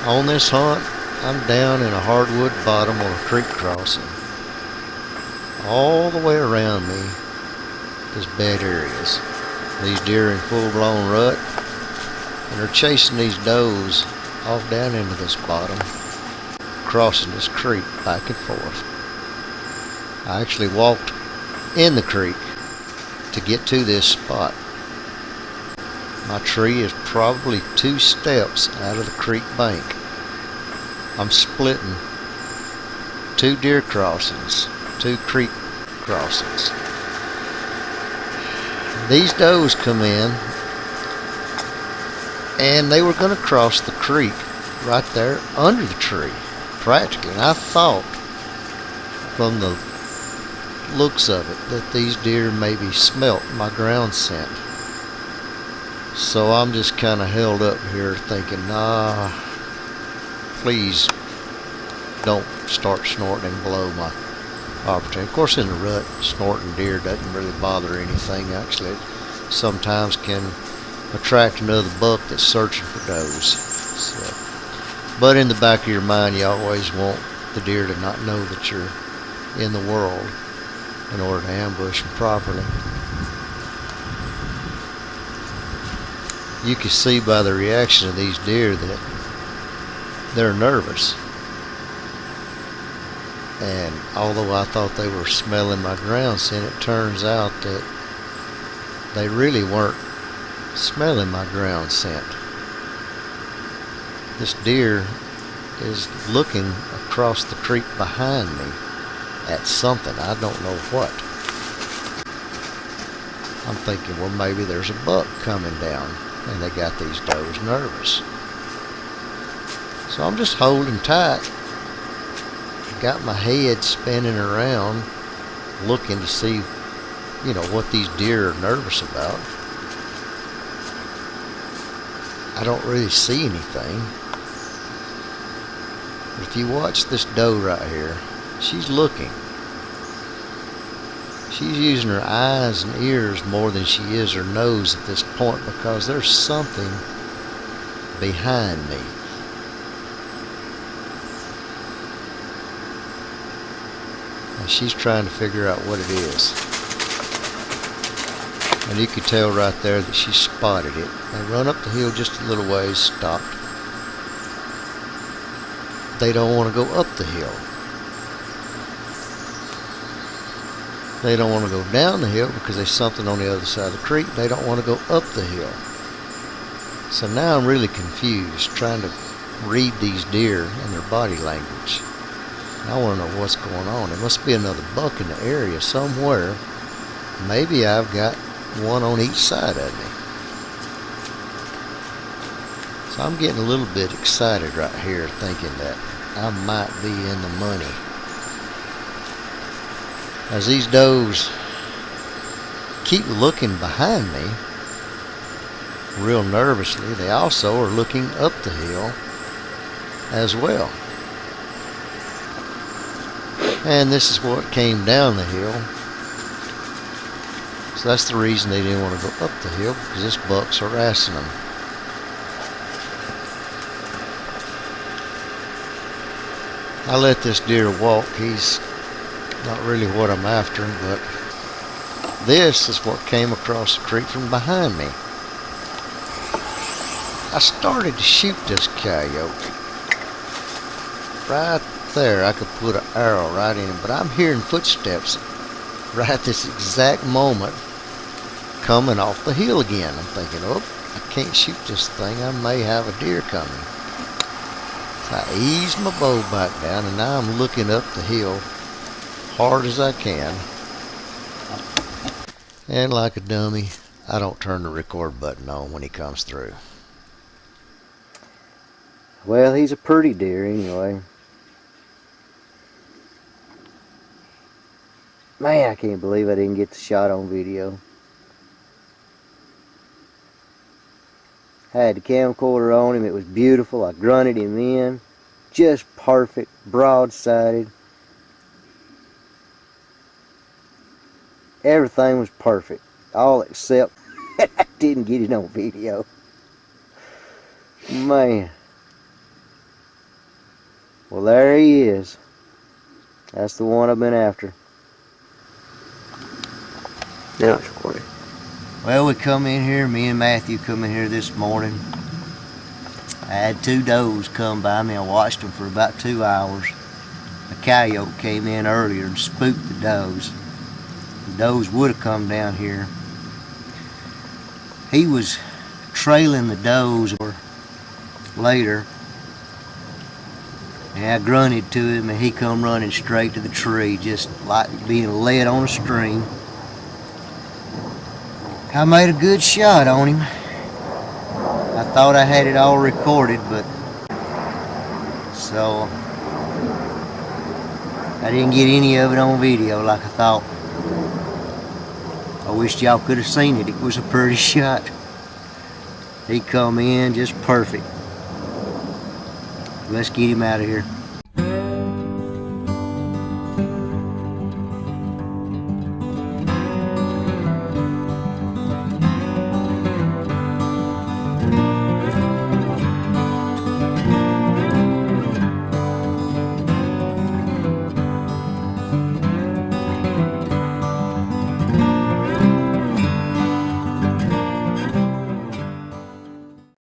On this hunt, I'm down in a hardwood bottom on a creek crossing. All the way around me is bad areas. These deer are in full-blown rut, and they're chasing these does off down into this bottom, crossing this creek back and forth. I actually walked in the creek to get to this spot. My tree is probably 2 steps out of the creek bank. I'm splitting 2 deer crossings, 2 creek crossings. These does come in, and they were going to cross the creek right there under the tree, practically. And I thought, from the looks of it, that these deer maybe smelt my ground scent. So I'm just kind of held up here thinking, nah, please don't start snorting and blow my opportunity. Of course, in the rut, snorting deer doesn't really bother anything. Actually, it sometimes can attract another buck that's searching for does. So, but in the back of your mind, you always want the deer to not know that you're in the world in order to ambush them properly. You can see by the reaction of these deer that they're nervous. And although I thought they were smelling my ground scent, it turns out that they really weren't smelling my ground scent. This deer is looking across the creek behind me at something. I don't know what. I'm thinking, well, maybe there's a buck coming down, and they got these does nervous. So I'm just holding tight. Got my head spinning around, looking to see, what these deer are nervous about. I don't really see anything. But if you watch this doe right here, she's looking. She's using her eyes and ears more than she is her nose at this point, because there's something behind me. And she's trying to figure out what it is. And you can tell right there that she spotted it. They run up the hill just a little ways, stopped. They don't want to go up the hill. They don't want to go down the hill because there's something on the other side of the creek. They don't want to go up the hill. So now I'm really confused, trying to read these deer and their body language. I want to know what's going on. There must be another buck in the area somewhere. Maybe I've got one on each side of me. So I'm getting a little bit excited right here, thinking that I might be in the money. As these does keep looking behind me real nervously, they also are looking up the hill as well. And this is what came down the hill. So that's the reason they didn't want to go up the hill, because this buck's harassing them. I let this deer walk. He's not really what I'm after, but this is what came across the creek from behind me. I started to shoot this coyote. Right there, I could put an arrow right in him, but I'm hearing footsteps right this exact moment coming off the hill again. I'm thinking, oh, I can't shoot this thing. I may have a deer coming. So I ease my bow back down, and now I'm looking up the hill hard as I can. And like a dummy, I don't turn the record button on when he comes through. Well, he's a pretty deer anyway. Man, I can't believe I didn't get the shot on video. I had the camcorder on him. It was beautiful. I grunted him in. Just perfect. Broadsided. Everything was perfect. All except I didn't get it on video. Man. Well, there he is. That's the one I've been after. Now it's recording. Well, we come in here, me and Matthew come in here this morning. I had 2 does come by me. I watched them for about 2 hours. A coyote came in earlier and spooked the does. The does would have come down here. He was trailing the does later, and I grunted to him, and he come running straight to the tree, just like being led on a string. I made a good shot on him. I thought I had it all recorded, but so I didn't get any of it on video like I thought. I wished y'all could have seen it. It was a pretty shot. He come in just perfect. Let's get him out of here.